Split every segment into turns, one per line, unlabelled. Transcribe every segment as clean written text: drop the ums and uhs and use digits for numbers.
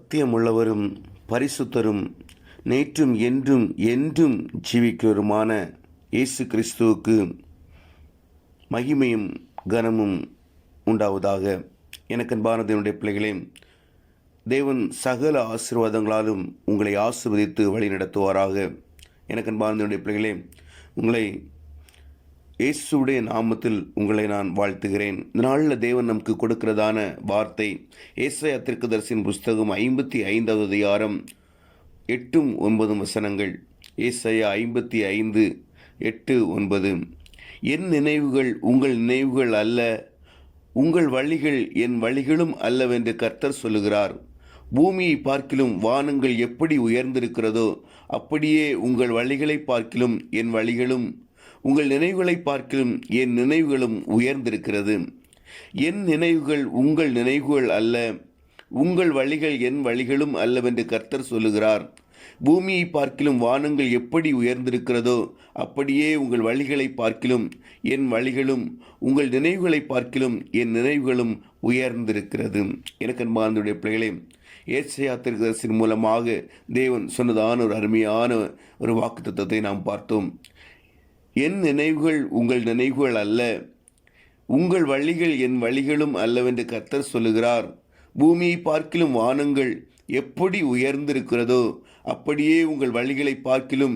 சத்தியமுள்ளவரும் பரிசுத்தரும் நேற்றும் என்றும் என்றும் ஜீவிக்கிறவருமான இயேசு கிறிஸ்துவுக்கு மகிமையும் கனமும் உண்டாவதாக. எனக்கு அன்பான தேவனுடைய பிள்ளைகளே, தேவன் சகல ஆசீர்வாதங்களாலும் உங்களை ஆசீர்வதித்து வழி நடத்துவாராக. எனக்கு அன்பான தேவனுடைய பிள்ளைகளே, உங்களை இயேசுடைய நாமத்தில் உங்களை நான் வாழ்த்துகிறேன். இந்த நாளில் தேவன் நமக்கு கொடுக்கிறதான வார்த்தை ஏசாயா தீர்க்கதரிசியின் புஸ்தகம் 55வது அதிகாரம் 8-9 வசனங்கள். ஏசாயா 55, 8, 9. என் நினைவுகள் உங்கள் நினைவுகள் அல்ல, உங்கள் வழிகள் என் வழிகளும் அல்லவென்று கர்த்தர் சொல்லுகிறார். பூமியை பார்க்கிலும் வானங்கள் எப்படி உயர்ந்திருக்கிறதோ அப்படியே உங்கள் வழிகளை பார்க்கிலும் என் வழிகளும், உங்கள் நினைவுகளை பார்க்கிலும் என் நினைவுகளும் உயர்ந்திருக்கிறது. என் நினைவுகள் உங்கள் நினைவுகள் அல்ல, உங்கள் வழிகள் என் வழிகளும் அல்லவென்று கர்த்தர் சொல்லுகிறார். பூமியை பார்க்கிலும் வானங்கள் எப்படி உயர்ந்திருக்கிறதோ அப்படியே உங்கள் வழிகளை பார்க்கிலும் என் வழிகளும், உங்கள் நினைவுகளை பார்க்கிலும் என் நினைவுகளும் உயர்ந்திருக்கிறது. எனக்கு அன்பார்ந்த பிள்ளைகளே, ஏசாயா தீர்க்கதரிசியின் மூலமாக தேவன் சொன்னதான ஒரு அருமையான ஒரு வாக்குத்தத்தத்தை நாம் பார்த்தோம். என் நினைவுகள் உங்கள் நினைவுகள் அல்ல, உங்கள் வழிகள் என் வழிகளும் அல்லவென்று கர்த்தர் சொல்லுகிறார். பூமியை பார்க்கிலும் வானங்கள் எப்படி உயர்ந்திருக்கிறதோ அப்படியே உங்கள் வழிகளை பார்க்கிலும்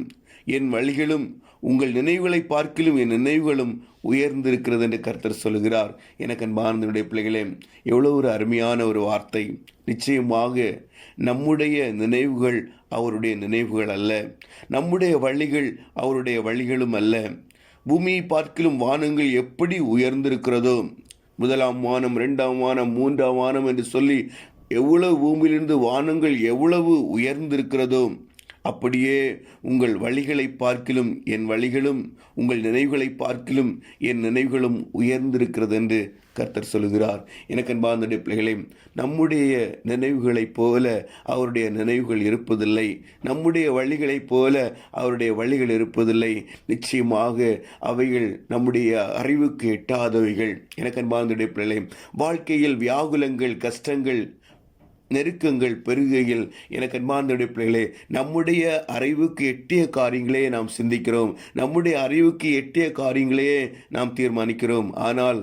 என் வழிகளும், உங்கள் நினைவுகளை பார்க்கிலும் என் நினைவுகளும் உயர்ந்திருக்கிறது என்று கர்த்தர் சொல்லுகிறார். எனக்கு அன்பார்ந்த பிள்ளைகளே, எவ்வளோ ஒரு அருமையான ஒரு வார்த்தை. நிச்சயமாக நம்முடைய நினைவுகள் அவருடைய நினைவுகள் அல்ல, நம்முடைய வழிகள் அவருடைய வழிகளும் அல்ல. பூமியை பார்க்கிலும் வானங்கள் எப்படி உயர்ந்திருக்கிறதோ, 1ஆம் வானம், 2ஆம் வானம், 3ஆம் வானம் என்று சொல்லி எவ்வளவு பூமியிலிருந்து வானங்கள் எவ்வளவு உயர்ந்திருக்கிறதோ அப்படியே உங்கள் வழிகளை பார்க்கிலும் என் வழிகளும், உங்கள் நினைவுகளை பார்க்கிலும் என் நினைவுகளும் உயர்ந்திருக்கிறது என்று கர்த்தர் சொல்லுகிறார். எனக்கு அன்பார்ந்த பிள்ளைகளே, நம்முடைய நினைவுகளைப் போல அவருடைய நினைவுகள் இருப்பதில்லை, நம்முடைய வழிகளைப் போல அவருடைய வழிகள் இருப்பதில்லை. நிச்சயமாக அவைகள் நம்முடைய அறிவுக்கு எட்டாதவைகள். எனக்கு அன்பார்ந்த பிள்ளைகளே, வாழ்க்கையில் வியாகுலங்கள், கஷ்டங்கள், நெருக்கங்கள் பெருகையில் எனக்கு அன்பார்ந்த பிள்ளைகளே, நம்முடைய அறிவுக்கு எட்டிய காரியங்களே நாம் சிந்திக்கிறோம், நம்முடைய அறிவுக்கு எட்டிய காரியங்களே நாம் தீர்மானிக்கிறோம். ஆனால்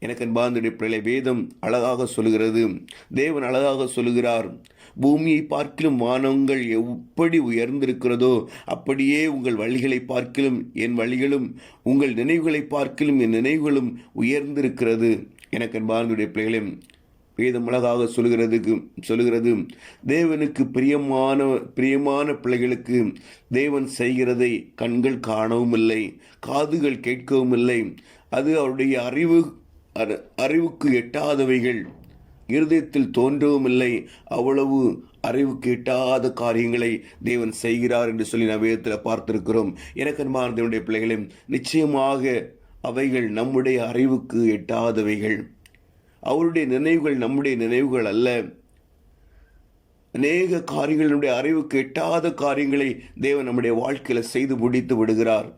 எனக்கு அன்பார்ந்த பிள்ளைகளே, வேதம் அழகாக சொல்லுகிறது, தேவன் அழகாக சொல்லுகிறார். பூமியை பார்க்கிலும் வானங்கள் எப்படி உயர்ந்திருக்கிறதோ அப்படியே உங்கள் வழிகளை பார்க்கிலும் என் வழிகளும், உங்கள் நினைவுகளை பார்க்கிலும் என் நினைவுகளும் உயர்ந்திருக்கிறது. எனக்கு அன்பார்ந்த பிள்ளைகளே, வேதம் அழகாக சொல்லுகிறது, தேவனுக்கு பிரியமான பிள்ளைகளுக்கு தேவன் செய்கிறதை கண்கள் காணவும் இல்லை, காதுகள் கேட்கவும் இல்லை. அது அவருடைய அறிவுக்கு எட்டாதவைகள், இருதயத்தில் தோன்றவும் இல்லை. அவ்வளவு அறிவுக்கு எட்டாத காரியங்களை தேவன் செய்கிறார் என்று சொல்லி நான் வேதத்தில் பார்த்திருக்கிறோம். எனக்கு அன்பார்ந்த பிள்ளைகளே, நிச்சயமாக அவைகள் நம்முடைய அறிவுக்கு எட்டாதவைகள். அவருடைய நினைவுகள் நம்முடைய நினைவுகள் அல்ல. அநேக காரியங்கள் நம்முடைய அறிவுக்கு எட்டாத காரியங்களை தேவன் நம்முடைய வாழ்க்கையில் செய்து முடித்து விடுகிறார்.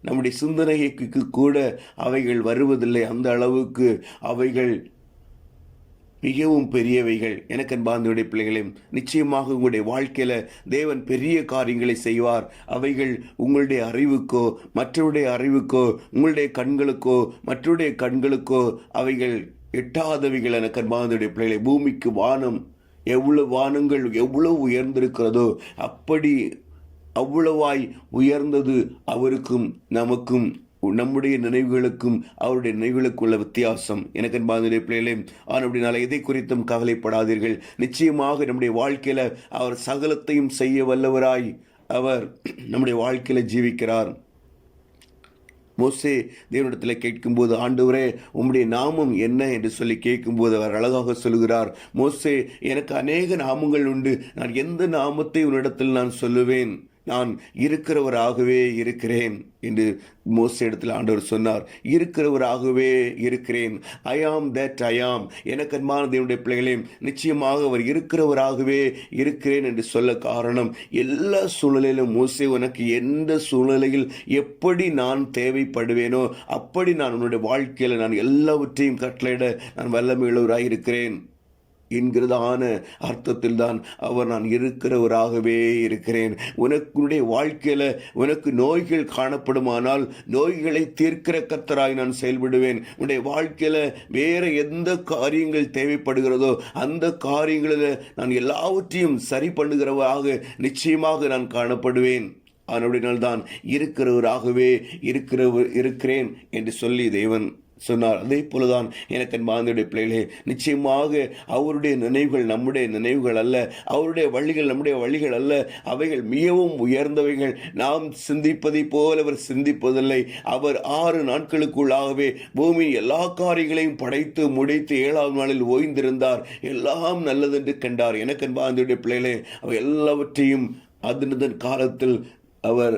நம்முடைய சிந்தனைக்கு கூட அவைகள் வருவதில்லை. அந்த அளவுக்கு அவைகள் மிகவும் பெரியவைகள். எனக்கு அன்பார்ந்த பிள்ளைகளே, நிச்சயமாக உங்களுடைய வாழ்க்கையில் தேவன் பெரிய காரியங்களை செய்வார். அவைகள் உங்களுடைய அறிவுக்கோ, மற்றவருடைய அறிவுக்கோ, உங்களுடைய கண்களுக்கோ, மற்றவருடைய கண்களுக்கோ அவைகள் எட்டாதவைகள். எனக்கு அன்பார்ந்த பிள்ளைகளை, பூமிக்கு வானம் வானங்கள் எவ்வளவு உயர்ந்திருக்கிறதோ அப்படி அவ்வளவாய் உயர்ந்தது அவருக்கும் நமக்கும், நம்முடைய நினைவுகளுக்கும் அவருடைய நினைவுகளுக்குள்ள வித்தியாசம். எனக்கு அன்பார்ந்த பிள்ளைகளே, அப்படினால எதை குறித்தும் கவலைப்படாதீர்கள். நிச்சயமாக நம்முடைய வாழ்க்கையில அவர் சகலத்தையும் செய்ய வல்லவராய் அவர் நம்முடைய வாழ்க்கையில ஜீவிக்கிறார். மோசே தேவனிடத்தில் கேட்கும்போது, ஆண்டவரே உம்முடைய நாமம் என்ன என்று சொல்லி கேட்கும்போது அவர் அழகாக சொல்கிறார், மோசே எனக்கு அநேக நாமங்கள் உண்டு, நான் எந்த நாமத்தை உன்னிடத்தில் நான் சொல்லுவேன், நான் இருக்கிறவராகவே இருக்கிறேன் என்று மோசே இடத்தில் ஆண்டவர் சொன்னார். இருக்கிறவராகவே இருக்கிறேன், ஐ ஆம் தட் ஐ ஆம். எனக்கு அன்பான தேவனுடைய பிள்ளைகளே, நிச்சயமாக அவர் இருக்கிறவராகவே இருக்கிறேன் என்று சொல்ல காரணம், எல்லா சூழ்நிலையிலும் மோசே உனக்கு எந்த சூழ்நிலையில் எப்படி நான் தேவைப்படுவேனோ அப்படி நான் உன்னுடைய வாழ்க்கையில் நான் எல்லாவற்றையும் கட்டளையிட நான் வல்லமையுள்ளவராக இருக்கிறேன். என்கிறதான அர்த்தத்தில் தான் அவர் நான் இருக்கிறவராகவே இருக்கிறேன். உனக்குடைய வாழ்க்கையில் உனக்கு நோய்கள் காணப்படுமானால் நோய்களை தீர்க்கிற கர்த்தராய் நான் செயல்படுவேன். உன்னுடைய வாழ்க்கையில் வேற எந்த காரியங்கள் தேவைப்படுகிறதோ அந்த காரியங்களில் நான் எல்லாவற்றையும் சரி பண்ணுகிறவராக நிச்சயமாக நான் காணப்படுவேன். அதனுடையினால் இருக்கிறவராகவே இருக்கிறேன் என்று சொல்லி தேவன் சொன்னார். அதே போலதான் எனக்கு அன்பார்ந்தவருடைய பிள்ளைகளே, நிச்சயமாக அவருடைய நினைவுகள் நம்முடைய நினைவுகள் அல்ல, அவருடைய வழிகள் நம்முடைய வழிகள் அல்ல. அவைகள் மிகவும் உயர்ந்தவைகள். நாம் சிந்திப்பதை போல அவர் சிந்திப்பதில்லை. அவர் 6 நாட்களுக்குள்ளாகவே பூமியின் எல்லா காரியங்களையும் படைத்து முடித்து 7ஆம் நாளில் ஓய்ந்திருந்தார். எல்லாம் நல்லதென்று கண்டார். எனக்கு அன்பார்ந்தவருடைய பிள்ளைகளே, அவை எல்லாவற்றையும் அதன் காலத்தில் அவர்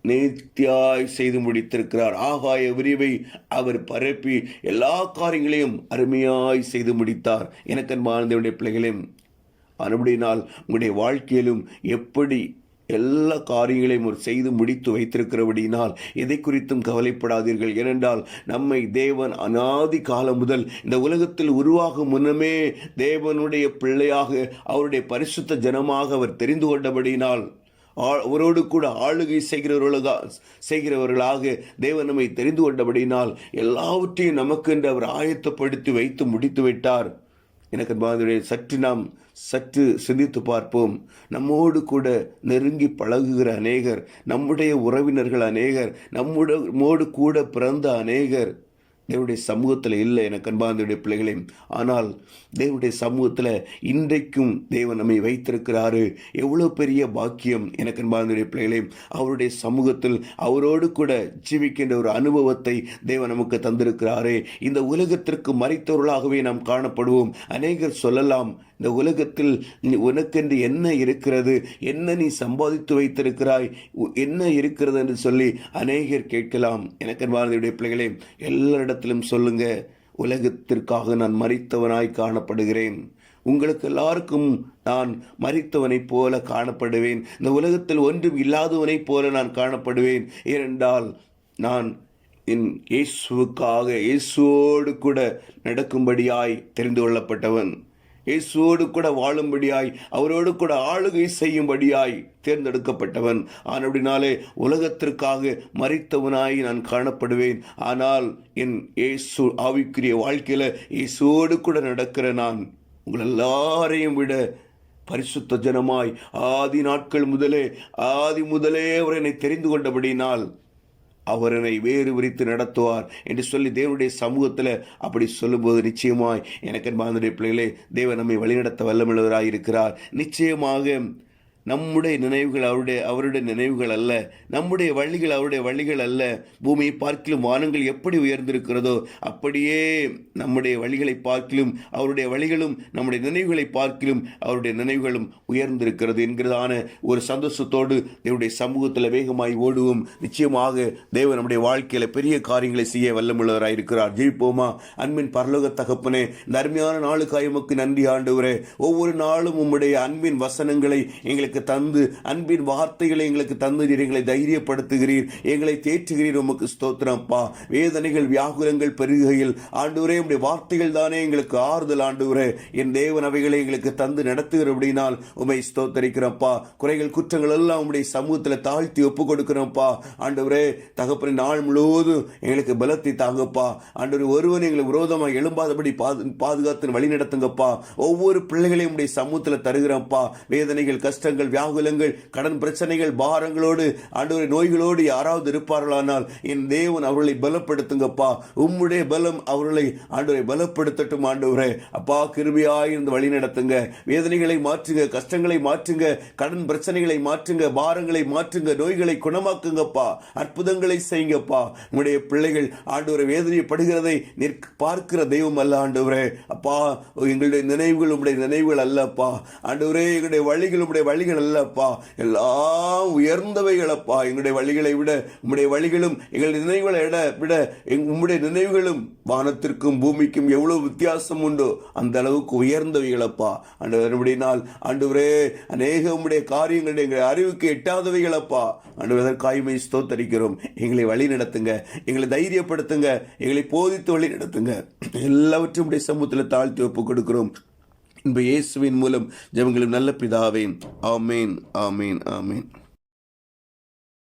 நேர்த்தியாய் செய்து முடித்திருக்கிறார். ஆகாய விரிவை அவர் பரப்பி எல்லா காரியங்களையும் அருமையாய் செய்து முடித்தார். எனக்கு அன்பார்ந்தவருடைய பிள்ளைகளையும் அனுபடினால் உங்களுடைய வாழ்க்கையிலும் எப்படி எல்லா காரியங்களையும் ஒரு செய்து முடித்து வைத்திருக்கிறபடினால் எதை குறித்தும் கவலைப்படாதீர்கள். ஏனென்றால் நம்மை தேவன் அநாதி காலம் முதல் இந்த உலகத்தில் உருவாகும் முன்னமே தேவனுடைய பிள்ளையாக அவருடைய பரிசுத்த ஜனமாக அவர் தெரிந்து கொண்டபடினால் அவரோடு கூட ஆளுகை செய்கிறவர்களாக தேவன் நம்மை தெரிந்து கொண்டபடினால் எல்லாவற்றையும் நமக்கு என்று அவர் ஆயத்தப்படுத்தி வைத்து முடித்து விட்டார். எனக்கு சற்று சிந்தித்து பார்ப்போம். நம்மோடு கூட நெருங்கி பழகுகிற அநேகர், நம்முடைய உறவினர்கள் அநேகர், நம்மோடு கூட பிறந்த அநேகர் தேவனுடைய சமூகத்தில் இல்லை. எனக்கு அன்பார்ந்தவருடைய பிள்ளைகளையும், ஆனால் தேவனுடைய சமூகத்தில் இன்றைக்கும் தேவன் நம்மை வைத்திருக்கிறாரு. எவ்வளோ பெரிய பாக்கியம். எனக்கு அன்பார்ந்தவருடைய பிள்ளைகளையும் அவருடைய சமூகத்தில் அவரோடு கூட ஜீவிக்கின்ற ஒரு அனுபவத்தை தேவன் நமக்கு தந்திருக்கிறாரு. இந்த உலகத்திற்கு மறைத்தவர்களாகவே நாம் காணப்படுவோம். அநேகர் சொல்லலாம், இந்த உலகத்தில் உனக்கென்று என்ன இருக்கிறது, என்ன நீ சம்பாதித்து வைத்திருக்கிறாய், என்ன இருக்கிறது என்று சொல்லி அநேகர் கேட்கலாம். எனக்கு அன்பார்ந்தவருடைய பிள்ளைகளே, எல்லாரிடத்திலும் சொல்லுங்க, உலகத்திற்காக நான் மரித்தவனாய் காணப்படுகிறேன். உங்களுக்கு எல்லாருக்கும் நான் மரித்தவனைப் போல காணப்படுவேன். இந்த உலகத்தில் ஒன்றும் இல்லாதவனைப் போல நான் காணப்படுவேன். ஏனென்றால் நான் என் இயேசுவுக்காக இயேசுவோடு கூட நடக்கும்படியாய் தெரிந்து கொள்ளப்பட்டவன், இயேசுவோடு கூட வாழும்படியாய் அவரோடு கூட ஆளுகை செய்யும்படியாய் தேர்ந்தெடுக்கப்பட்டவன். அப்படினாலே உலகத்திற்காக மரித்தவனாய் நான் காணப்படுவேன். ஆனால் என் இயேசு ஆவிக்குரிய வாழ்க்கையில் இயேசுவோடு கூட நடக்கிற நான் உங்கள் எல்லாரையும் விட பரிசுத்த ஜனமாய் ஆதி முதலே அவர் என்னை தெரிந்து கொண்டபடினால் அவர் என்னை வேறு விரித்து நடத்துவார் என்று சொல்லி தேவனுடைய சமூகத்தில் அப்படி சொல்லும்போது நிச்சயமாய் எனக்கு அன்பார்ந்தவருடைய பிள்ளைகளே, தேவன் நம்மை வழிநடத்த வல்லமுள்ளவராய் இருக்கிறார். நிச்சயமாக நம்முடைய நினைவுகள் அவருடைய நினைவுகள் அல்ல, நம்முடைய வழிகள் அவருடைய வழிகள் அல்ல. பூமியை பார்க்கிலும் வானங்கள் எப்படி உயர்ந்திருக்கிறதோ அப்படியே நம்முடைய வழிகளை பார்க்கிலும் அவருடைய வழிகளும் நம்முடைய நினைவுகளை பார்க்கிலும் அவருடைய நினைவுகளும் உயர்ந்திருக்கிறது என்கிறதான ஒரு சந்தோஷத்தோடு தேவனுடைய சமூகத்தில் வேகமாய் ஓடுவோம். நிச்சயமாக தேவன் நம்முடைய வாழ்க்கையில் பெரிய காரியங்களை செய்ய வல்லமுள்ளவராய் இருக்கிறார். ஜெயிப்போமா? அன்பின் பரலோக தகப்பனே, இந்த அருமையான நாளுக்காய் உமக்கு நன்றி ஆண்டவரே. ஒவ்வொரு நாளும் உம்முடைய அன்பின் வசனங்களை எங்களுக்கு தந்து, அன்பின் வார்த்தைகளை எங்களுக்கு தந்து எங்களை தைரியப்படுத்துகிறீர், எங்களை தேற்றுகிறீர். உமக்கு ஸ்தோத்திரம்ப்பா. வேதனைகள் வியாகுலங்கள் பெருகையில் ஆண்டவரே உம்முடைய வார்த்தைகள் தானே எங்களுக்கு ஆறுதல். ஆண்டவரே என் தேவன் அவைகளை எங்களுக்கு தந்து நடத்துகிறபடினால் உம்மை ஸ்தோத்தரிக்கிறோம்ப்பா. குறைகள் குற்றங்கள் எல்லாம் உம்முடைய சமூகத்தில் தாழ்த்தி ஒப்பு கொடுக்கிறோம்ப்பா. ஆண்டவரே தகப்பனே, நாள் முழுவதும் எங்களுக்கு பலத்தை தாங்கப்பா. ஆண்டவரே, ஒருவன் எங்களுக்கு விரோதமாக எழும்பாதபடி பாதுகாத்து வழி நடத்துங்கப்பா. ஒவ்வொரு பிள்ளைகளையும் உம்முடைய சமூகத்தில் தருகிறோம்ப்பா. வேதனைகள், கஷ்டங்கள், வியாகுலங்கள், கடன் பிரச்சனைகள், பாரங்களோடு ஆண்டவரே நோய்களோடு யாராவது இருப்பார்களானால் என் தேவன் அவர்களை பலப்படுத்துங்கப்பா. உம்முடைய பலம் அவர்களை ஆண்டவரை பலப்படுத்தட்டும். ஆண்டவரே அப்பா, கிருபையாயிருந்து வழி நடத்துங்க. வேதனைகளை மாற்றுங்க, கஷ்டங்களை மாற்றுங்க, கடன் பிரச்சனைகளை மாற்றுங்க, பாரங்களை மாற்றுங்க, நோய்களை குணமாக்குங்கப்பா. அற்புதங்களை செய்யுங்கப்பா. உங்களுடைய பிள்ளைகள் ஆண்டவரை வேதனைப்படுகிறதை பார்க்கிற தெய்வம் அல்ல ஆண்டவரே. அப்பா, எங்களுடைய நினைவுகள் உங்களுடைய நினைவுகள் அல்லப்பா. ஆண்டவரே, எங்களுடைய வழிகள் உங்களுடைய வழிகள் அல்லப்பா. எல்லாம் உயர்ந்தவைகளப்பா. எங்களுடைய வழிகளை விட உம்முடைய வழிகளும் எங்களுடைய நினைவுகளை விட உம்முடைய நினைவுகளும் வானத்திற்கும் பூமிக்கும் எவ்வளவு வித்தியாசம் உண்டோ அந்த அளவுக்கு உயர்ந்தவைகளப்பா. ஆண்டவருடையினால் ஆண்டவரே அநேக உம்முடைய காரியங்கள் எங்களுடைய அறிவுக்கு எட்டாதவைகளப்பா. ஆண்டவருக்காய்மை ஸ்தோத்தரிக்கிறோம். எங்களை வழி நடத்துங்க, எங்களை தைரியப்படுத்துங்க, எங்களை போதித்து வழி நடத்துங்க. எல்லாவற்றையும் உடைய சமூகத்தில் தாழ்த்தி ஒப்புக் கொடுக்கிறோம். இன்ப இயேசுவின் மூலம் ஜெபங்களும் நல்ல பிதாவே. ஆமேன், ஆமேன், ஆமேன்.